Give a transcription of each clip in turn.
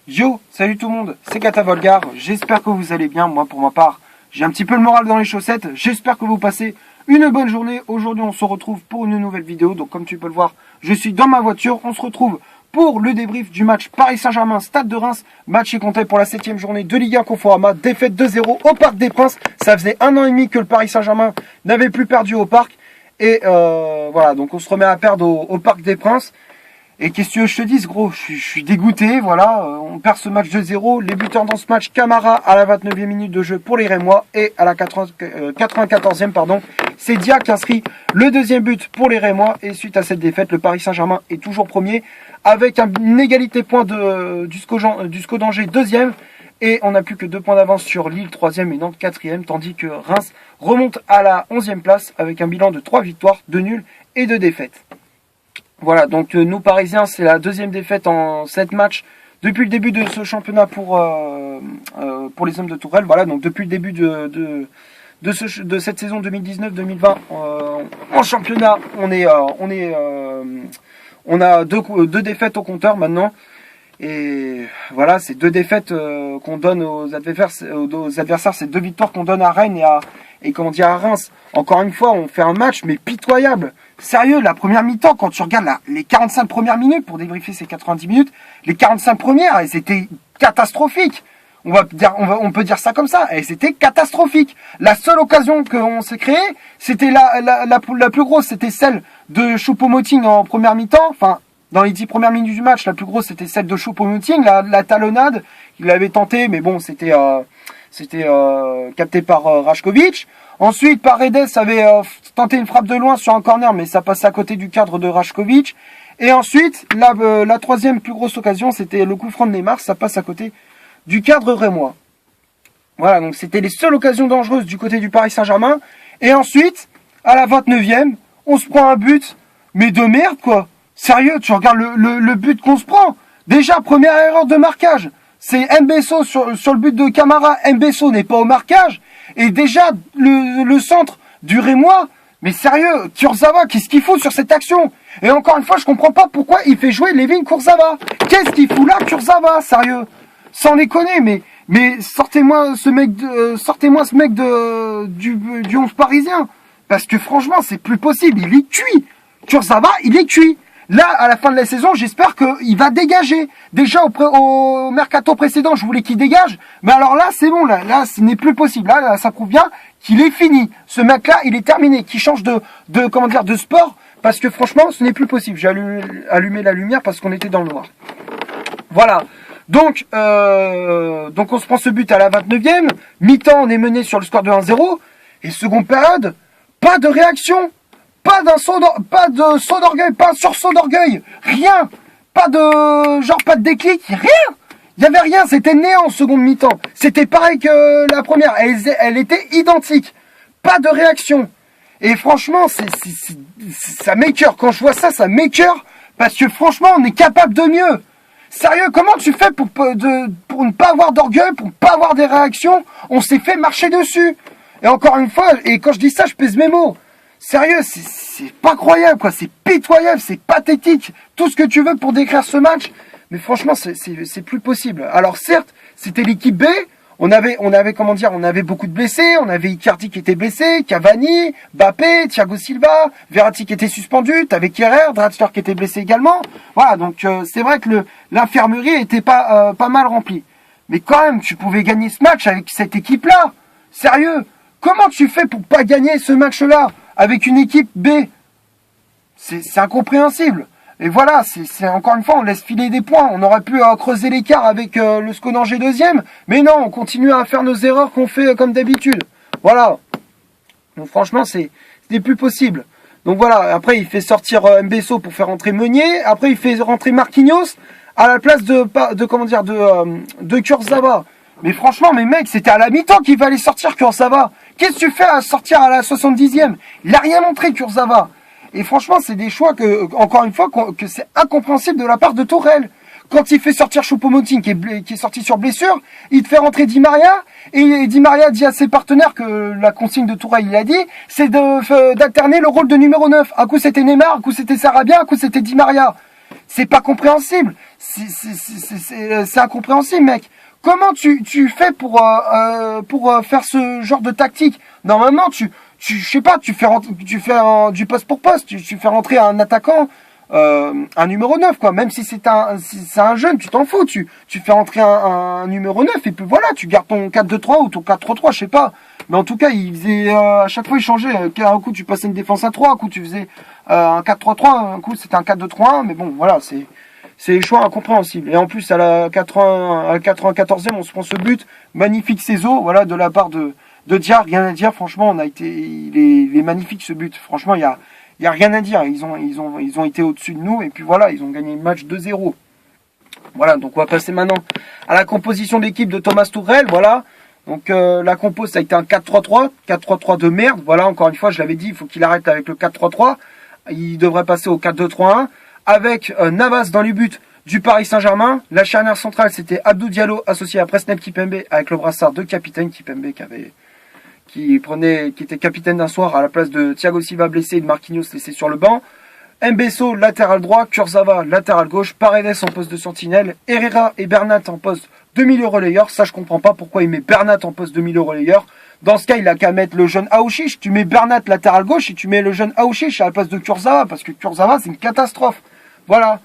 Yo, salut tout le monde, c'est Kata Volgar, j'espère que vous allez bien. Moi pour ma part, j'ai un petit peu le moral dans les chaussettes, j'espère que vous passez une bonne journée. Aujourd'hui on se retrouve pour une nouvelle vidéo, donc comme tu peux le voir, je suis dans ma voiture. On se retrouve pour le débrief du match Paris Saint-Germain, Stade de Reims. Match est compté pour la 7ème journée de Ligue 1 Conforama, défaite 2-0 au Parc des Princes. Ça faisait 1 an et demi que le Paris Saint-Germain n'avait plus perdu au Parc. Et voilà, donc on se remet à perdre au Parc des Princes. Et qu'est-ce que je te dise, gros, je suis dégoûté, voilà, on perd ce match 2-0. Les buteurs dans ce match, Camara à la 29e minute de jeu pour les Rémois et à la 94e, c'est Dia qui inscrit le deuxième but pour les Rémois. Et suite à cette défaite, le Paris Saint-Germain est toujours premier avec une égalité point du SCO d'Angers deuxième. Et on n'a plus que 2 points d'avance sur Lille 3e et Nantes 4e, tandis que Reims remonte à la 11e place avec un bilan de 3 victoires, 2 nuls et 2 défaites. Voilà, donc nous Parisiens, c'est la deuxième défaite en 7 matchs depuis le début de ce championnat pour les hommes de Tourelle. Voilà, donc depuis le début de cette saison 2019-2020 en championnat, on a deux défaites au compteur maintenant. Et voilà, c'est 2 défaites qu'on donne aux adversaires, c'est 2 victoires qu'on donne à Rennes et à Reims. Encore une fois, on fait un match mais pitoyable. Sérieux, la première mi-temps, quand tu regardes les 45 premières minutes, pour débriefer ces 90 minutes, les 45 premières, elles étaient catastrophiques. On peut dire ça comme ça, elles étaient catastrophiques. La seule occasion qu'on s'est créée, c'était la plus grosse, c'était celle de Choupo-Moting en première mi-temps. Enfin, dans les 10 premières minutes du match, la plus grosse, c'était celle de Choupo-Moting, la talonnade. Il l'avait tenté, mais bon, c'était capté par Rajkovic. Ensuite, Paredes avait tenté une frappe de loin sur un corner, mais ça passait à côté du cadre de Rajkovic. Et ensuite, la troisième plus grosse occasion, c'était le coup franc de Neymar, ça passe à côté du cadre rémois. Voilà, donc c'était les seules occasions dangereuses du côté du Paris Saint-Germain. Et ensuite, à la 29e, on se prend un but, mais de merde quoi. Sérieux, tu regardes le but qu'on se prend. Déjà, première erreur de marquage. C'est Mbesso sur le but de Camara. Mbesso n'est pas au marquage. Et déjà, le centre du Rémois. Mais sérieux, Kurzawa, qu'est-ce qu'il fout sur cette action? Et encore une fois, je comprends pas pourquoi il fait jouer Layvin Kurzawa. Qu'est-ce qu'il fout là, Kurzawa? Sérieux. Sans déconner, mais sortez-moi ce mec du 11 parisien. Parce que franchement, c'est plus possible. Il est cuit. Kurzawa, il est cuit. Là, à la fin de la saison, j'espère qu'il va dégager. Déjà, au mercato précédent, je voulais qu'il dégage. Mais alors là, c'est bon. Là, ce n'est plus possible. Là, ça prouve bien qu'il est fini. Ce mec-là, il est terminé. Qu'il change de sport. Parce que franchement, ce n'est plus possible. J'ai allumé la lumière parce qu'on était dans le noir. Voilà. Donc on se prend ce but à la 29e. Mi-temps, on est mené sur le score de 1-0. Et seconde période, pas de réaction. Pas de saut d'orgueil, pas un sursaut d'orgueil, rien, pas de déclic, rien. Il y avait rien, c'était néant en seconde mi-temps. C'était pareil que la première, elle était identique. Pas de réaction. Et franchement, ça m'écoeure. Quand je vois ça, ça m'écoeure parce que franchement, on est capable de mieux. Sérieux, comment tu fais pour ne pas avoir d'orgueil, pour ne pas avoir des réactions? On s'est fait marcher dessus. Et encore une fois, et quand je dis ça, je pèse mes mots. Sérieux, c'est pas croyable, quoi. C'est pitoyable, c'est pathétique. Tout ce que tu veux pour décrire ce match. Mais franchement, c'est plus possible. Alors certes, c'était l'équipe B. On avait beaucoup de blessés. On avait Icardi qui était blessé, Cavani, Mbappé, Thiago Silva, Verratti qui était suspendu. T'avais Kerrer, Draxler qui était blessé également. Voilà, donc c'est vrai que l'infirmerie était pas mal remplie. Mais quand même, tu pouvais gagner ce match avec cette équipe-là. Sérieux, comment tu fais pour pas gagner ce match-là avec une équipe B? C'est incompréhensible. Et voilà, c'est encore une fois, on laisse filer des points. On aurait pu creuser l'écart avec le SCO d'Angers deuxième, mais non, on continue à faire nos erreurs qu'on fait comme d'habitude. Voilà. Donc franchement, c'était plus possible. Donc voilà, après il fait sortir Mbesso pour faire rentrer Meunier. Après il fait rentrer Marquinhos à la place de Kurzawa. Mais franchement, mes mecs, c'était à la mi-temps qu'il fallait sortir Kurzawa. Qu'est-ce que tu fais à sortir à la 70e? Il a rien montré, Kurzawa. Et franchement, c'est des choix encore une fois, que c'est incompréhensible de la part de Tourelle. Quand il fait sortir Choupo-Moting, qui est sorti sur blessure, il te fait rentrer Di Maria, et Di Maria dit à ses partenaires que la consigne de Tourelle, il a dit, c'est d'alterner le rôle de numéro 9. Un coup c'était Neymar, un coup c'était Sarabia, un coup c'était Di Maria. C'est pas compréhensible. C'est incompréhensible, mec. Comment tu fais pour faire ce genre de tactique? Normalement, je sais pas, tu fais du poste pour poste, tu fais rentrer un attaquant, un numéro 9, quoi. Même si c'est un jeune, tu t'en fous, tu fais rentrer un numéro 9 et puis voilà, tu gardes ton 4-2-3 ou ton 4-3-3, je sais pas. Mais en tout cas, il faisait, à chaque fois il changeait. Un coup tu passais une défense à 3, un coup tu faisais un 4-3-3, un coup c'était un 4-2-3-1, mais bon, voilà, c'est des choix incompréhensibles. Et en plus, à la 94e, on se prend ce but. Magnifique Cézo, voilà, de la part de Dia. Rien à dire, franchement, il est magnifique ce but. Franchement, il y a rien à dire. Ils ont été au-dessus de nous. Et puis voilà, ils ont gagné le match 2-0. Voilà, donc on va passer maintenant à la composition d'équipe de Thomas Tuchel. Voilà. Donc la compo, ça a été un 4-3-3. 4-3-3 de merde. Voilà, encore une fois, je l'avais dit, il faut qu'il arrête avec le 4-3-3. Il devrait passer au 4-2-3-1. Avec Navas dans les buts du Paris Saint-Germain. La charnière centrale, c'était Abdou Diallo associé à Presnel Kimpembe avec le brassard de capitaine. Kimpembe qui était capitaine d'un soir à la place de Thiago Silva blessé et de Marquinhos laissé sur le banc. Mbesso, latéral droit. Kurzawa, latéral gauche. Paredes en poste de sentinelle. Herrera et Bernat en poste de milieu relayeur. Ça, je comprends pas pourquoi il met Bernat en poste de milieu relayeur. Dans ce cas, il a qu'à mettre le jeune Aouchiche. Tu mets Bernat latéral gauche et tu mets le jeune Aouchiche à la place de Kurzawa parce que Kurzawa, c'est une catastrophe. Voilà.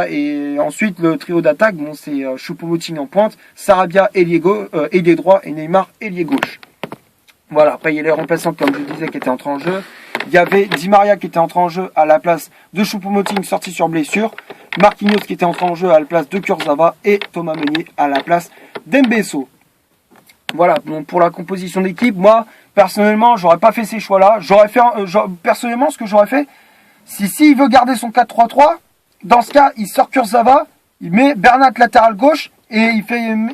Et ensuite, le trio d'attaque, bon, c'est Choupo-Moting en pointe, Sarabia, ailier droit, et Neymar, ailier gauche. Voilà, après, il y a les remplaçants, comme je disais, qui étaient entrés en jeu. Il y avait Di Maria qui était entré en jeu à la place de Choupo-Moting, sorti sur blessure. Marquinhos qui était entré en jeu à la place de Kurzawa. Et Thomas Meunier à la place d'Mbesso. Voilà, donc pour la composition d'équipe, moi, personnellement, j'aurais pas fait ces choix-là. Personnellement, ce que j'aurais fait, s'il veut garder son 4-3-3, dans ce cas, il sort Kurzawa, il met Bernat latéral gauche et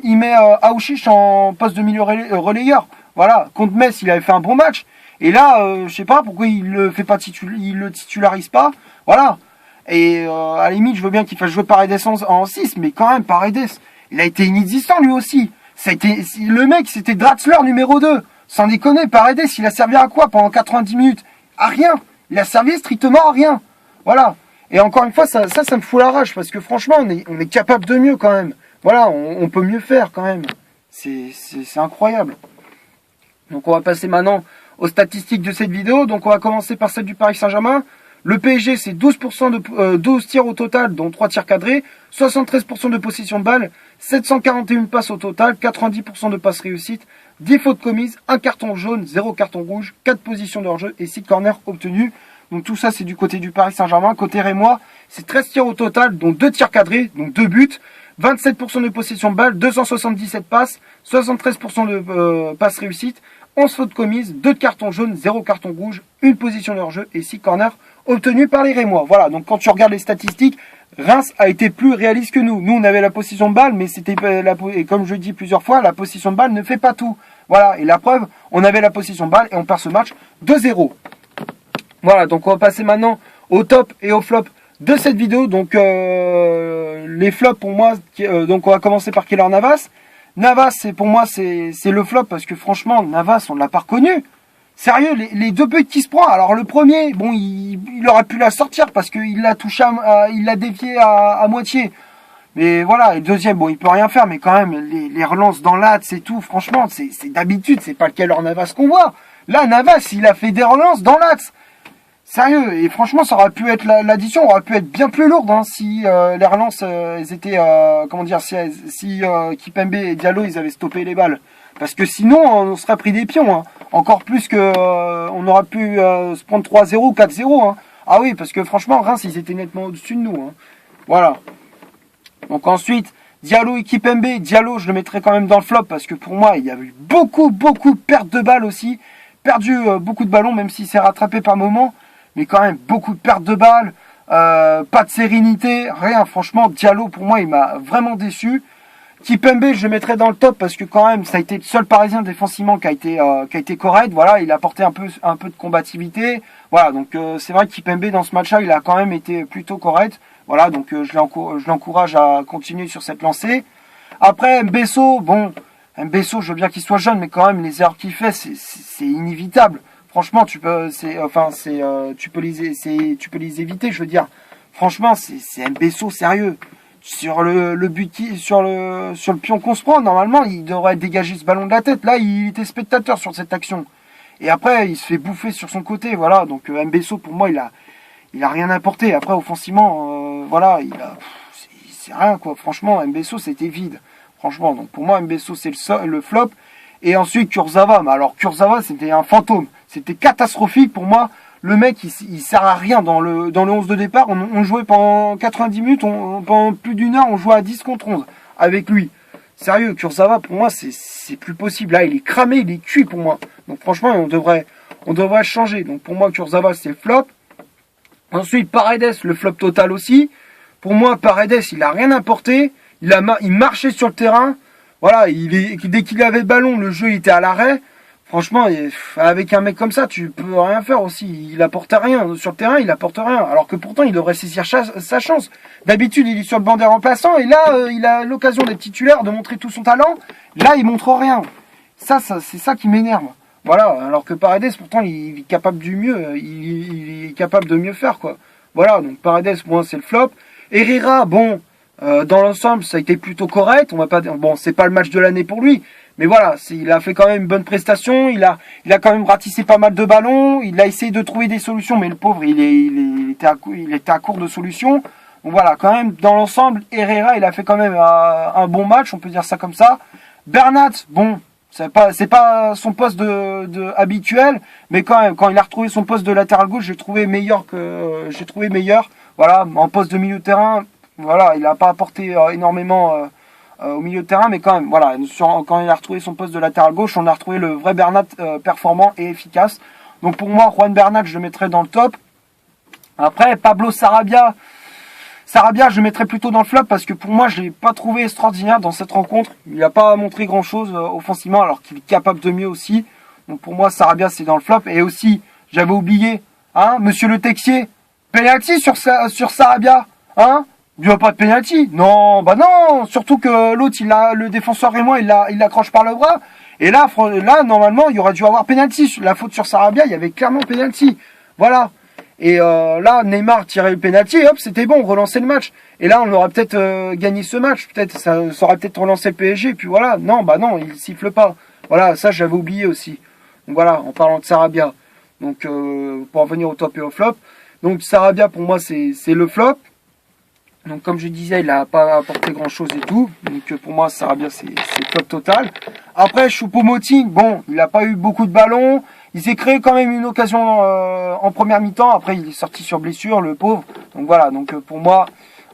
il met Aouchiche en poste de milieu relayeur. Voilà, contre Metz, il avait fait un bon match. Et là, je sais pas pourquoi il le titularise pas. Voilà. Et à la limite, je veux bien qu'il fasse jouer Paredes en 6, mais quand même, Paredes, il a été inexistant lui aussi. Le mec, c'était Draxler numéro 2. Sans déconner, Paredes, il a servi à quoi pendant 90 minutes? À rien. Il a servi strictement à rien. Voilà. Et encore une fois, ça me fout la rage parce que franchement, on est capable de mieux quand même. Voilà, on peut mieux faire quand même. C'est incroyable. Donc on va passer maintenant aux statistiques de cette vidéo. Donc on va commencer par celle du Paris Saint-Germain. Le PSG, c'est 12 tirs au total, dont 3 tirs cadrés, 73% de possession de balle, 741 passes au total, 90% de passes réussites, 10 fautes commises, 1 carton jaune, 0 carton rouge, 4 positions de hors-jeu et 6 corners obtenus. Donc tout ça, c'est du côté du Paris Saint-Germain. Côté rémois, c'est 13 tirs au total, dont 2 tirs cadrés, donc 2 buts, 27% de possession de balle, 277 passes, 73% de passes réussites, 11 fautes commises, 2 cartons jaunes, 0 carton rouge, 1 position de hors-jeu et 6 corners obtenus par les Rémois. Voilà, donc quand tu regardes les statistiques, Reims a été plus réaliste que nous. Nous, on avait la possession de balle, mais et comme je dis plusieurs fois, la possession de balle ne fait pas tout. Voilà, et la preuve, on avait la possession de balle et on perd ce match 2-0. Voilà, donc on va passer maintenant au top et au flop de cette vidéo. Donc les flops pour moi, donc on va commencer par Keylor Navas. Navas, pour moi, c'est le flop parce que franchement, Navas, on ne l'a pas reconnu. Sérieux, les 2 buts qu'il se prend. Alors le premier, bon, il aurait pu la sortir parce qu'il l'a touché, il l'a dévié à moitié. Mais voilà, le deuxième, bon, il peut rien faire, mais quand même, les relances dans l'axe et tout, franchement, c'est d'habitude, c'est pas le Keylor Navas qu'on voit. Là, Navas, il a fait des relances dans l'axe. Sérieux, et franchement, ça aurait pu être l'addition aurait pu être bien plus lourde si les relances elles étaient si Kimpembe et Diallo ils avaient stoppé les balles, parce que sinon on serait pris des pions, hein. Encore plus que on aurait pu se prendre 3-0, 4-0, hein. Ah oui, parce que franchement Reims ils étaient nettement au-dessus de nous, hein. Voilà. Donc ensuite Diallo et Kimpembe. Diallo, je le mettrais quand même dans le flop parce que pour moi il y a eu beaucoup de pertes de balles aussi, perdu beaucoup de ballons même s'il s'est rattrapé par moments. Mais quand même, beaucoup de pertes de balles, pas de sérénité, rien. Franchement, Diallo, pour moi, il m'a vraiment déçu. Kimpembe, je le mettrais dans le top parce que quand même, ça a été le seul Parisien défensivement qui a été correct. Voilà, il a apporté un peu de combativité. Voilà, donc c'est vrai que Kimpembe, dans ce match-là, il a quand même été plutôt correct. Voilà, donc je l'encourage à continuer sur cette lancée. Après, Mbesso, je veux bien qu'il soit jeune, mais quand même, les erreurs qu'il fait, c'est inévitable. Franchement, tu peux les éviter, je veux dire. franchement, c'est Mbesso sérieux. Sur le but sur le pion qu'on se prend, normalement, il devrait dégager ce ballon de la tête. Là, il était spectateur sur cette action. Et après, il se fait bouffer sur son côté, voilà. Donc Mbesso, pour moi, il a rien apporté. Après, offensivement, voilà, c'est rien quoi. Franchement, Mbesso, c'était vide. Franchement, donc pour moi, Mbesso, c'est le flop. Et ensuite, Kurzawa. Mais alors, Kurzawa, c'était un fantôme. C'était catastrophique pour moi. Le mec, il sert à rien dans le 11 de départ. On jouait pendant 90 minutes, pendant plus d'une heure, on jouait à 10 contre 11 avec lui. Sérieux, Kurzawa, pour moi, c'est plus possible. Là, il est cramé, il est cuit pour moi. Donc franchement, on devrait changer. Donc pour moi, Kurzawa, c'est le flop. Ensuite, Paredes, le flop total aussi. Pour moi, Paredes, il a rien apporté. Il marchait sur le terrain. Voilà, dès qu'il avait le ballon, le jeu il était à l'arrêt. Franchement, avec un mec comme ça, tu peux rien faire aussi. Il apporte rien. Sur le terrain, il apporte rien. Alors que pourtant, il devrait saisir sa chance. D'habitude, il est sur le banc des remplaçants. Et là, il a l'occasion d'être titulaire, de montrer tout son talent. Là, il montre rien. Ça c'est ça qui m'énerve. Voilà. Alors que Paredes, pourtant, il est capable du mieux. Il est capable de mieux faire, quoi. Voilà. Donc, Paredes, pour moi, c'est le flop. Herrera, bon, dans l'ensemble, ça a été plutôt correct. On va pas dire, bon, c'est pas le match de l'année pour lui. Mais voilà, il a fait quand même une bonne prestation, il a quand même ratissé pas mal de ballons, il a essayé de trouver des solutions, mais le pauvre, il était à court de solutions. Donc voilà, quand même, dans l'ensemble, Herrera, il a fait quand même un bon match, on peut dire ça comme ça. Bernat, bon, c'est pas son poste de habituel, mais quand même, quand il a retrouvé son poste de latéral gauche, j'ai trouvé meilleur. Voilà, en poste de milieu de terrain, voilà, il a pas apporté énormément au milieu de terrain, mais quand même, voilà, quand il a retrouvé son poste de latéral gauche, on a retrouvé le vrai Bernat performant et efficace. Donc pour moi, Juan Bernat, je le mettrais dans le top. Après, Pablo Sarabia, je le mettrais plutôt dans le flop parce que pour moi, je l'ai pas trouvé extraordinaire dans cette rencontre. Il n'a pas montré grand-chose offensivement, alors qu'il est capable de mieux aussi. Donc pour moi, Sarabia, c'est dans le flop. Et aussi, j'avais oublié, hein, Monsieur Le Texier, penalty sur Sarabia, hein. Il n'y a pas de penalty. Non, bah non. Surtout que l'autre, le défenseur rémois, il l'accroche par le bras. Et là, normalement, il y aurait dû avoir penalty. La faute sur Sarabia, il y avait clairement penalty. Voilà. Et là, Neymar tirait le penalty, et hop, c'était bon, relancer le match. Et là, on aurait peut-être gagné ce match. Peut-être, ça aurait peut-être relancé le PSG. Puis voilà. Non, bah non, il siffle pas. Voilà, ça, j'avais oublié aussi. Donc voilà, en parlant de Sarabia. Donc, pour en venir au top et au flop. Donc, Sarabia, pour moi, c'est le flop. Donc comme je disais, il n'a pas apporté grand chose et tout. Donc pour moi, Sarabia, c'est top total. Après, Choupo-Moting, bon, il n'a pas eu beaucoup de ballons. Il s'est créé quand même une occasion en première mi-temps. Après, il est sorti sur blessure, le pauvre. Donc voilà, donc pour moi,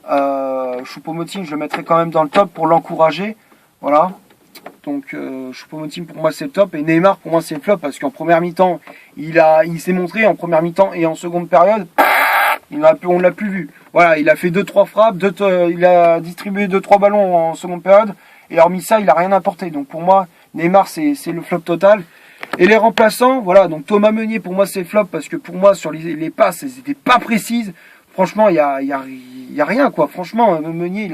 Choupo-Moting, je le mettrai quand même dans le top pour l'encourager. Voilà. Donc Choupo-Moting, pour moi, c'est le top. Et Neymar, pour moi, c'est le flop parce qu'en première mi-temps, il s'est montré en première mi-temps et en seconde période. On l'a plus vu. Voilà, il a fait 2-3 frappes, il a distribué 2-3 ballons en seconde période, et hormis ça, il a rien apporté. Donc pour moi, Neymar, c'est le flop total. Et les remplaçants, voilà, donc Thomas Meunier, pour moi, c'est flop, parce que pour moi, sur les passes, elles n'étaient pas précises. Franchement, il y a rien, quoi. Franchement, Meunier,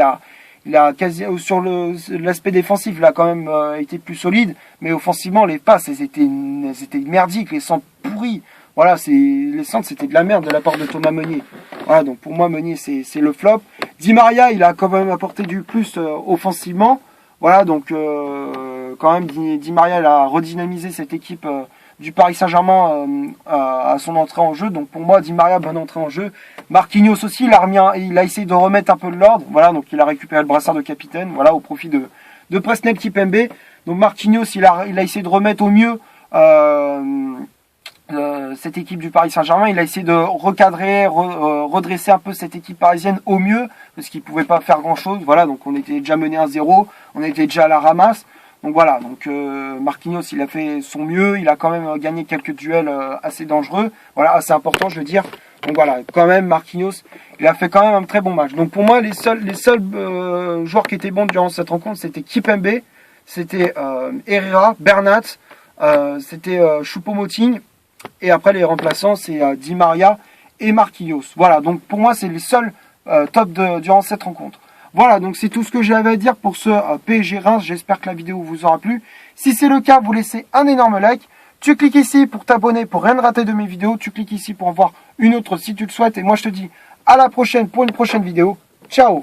il a quasi, sur l'aspect défensif, il a quand même été plus solide, mais offensivement, les passes, elles étaient merdiques, les centres pourris. Voilà, les centres, c'était de la merde de la part de Thomas Meunier. Voilà, donc pour moi, Meunier, c'est le flop. Di Maria, il a quand même apporté du plus offensivement. Voilà, donc quand même, Di Maria, il a redynamisé cette équipe du Paris Saint-Germain à son entrée en jeu. Donc pour moi, Di Maria, bonne entrée en jeu. Marquinhos aussi, il a essayé de remettre un peu de l'ordre. Voilà, donc il a récupéré le brassard de capitaine, voilà, au profit de Presnel Kimpembe. Donc Marquinhos, il a essayé de remettre au mieux cette équipe du Paris Saint-Germain. Il a essayé de recadrer, redresser un peu cette équipe parisienne au mieux, parce qu'il pouvait pas faire grand-chose. Voilà, donc on était déjà mené 1-0, on était déjà à la ramasse. Donc voilà, donc Marquinhos, il a fait son mieux, il a quand même gagné quelques duels assez dangereux, voilà, assez importants, je veux dire. Donc voilà, quand même Marquinhos, il a fait quand même un très bon match. Donc pour moi, les seuls joueurs qui étaient bons durant cette rencontre, c'était Kimpembe, c'était Herrera, Bernat, c'était Choupo-Moting. Et après les remplaçants, c'est Di Maria et Marquinhos. Voilà, donc pour moi, c'est les seuls top durant cette rencontre. Voilà, donc c'est tout ce que j'avais à dire pour ce PSG Reims. J'espère que la vidéo vous aura plu. Si c'est le cas, vous laissez un énorme like. Tu cliques ici pour t'abonner, pour rien rater de mes vidéos. Tu cliques ici pour en voir une autre si tu le souhaites. Et moi, je te dis À la prochaine pour une prochaine vidéo. Ciao.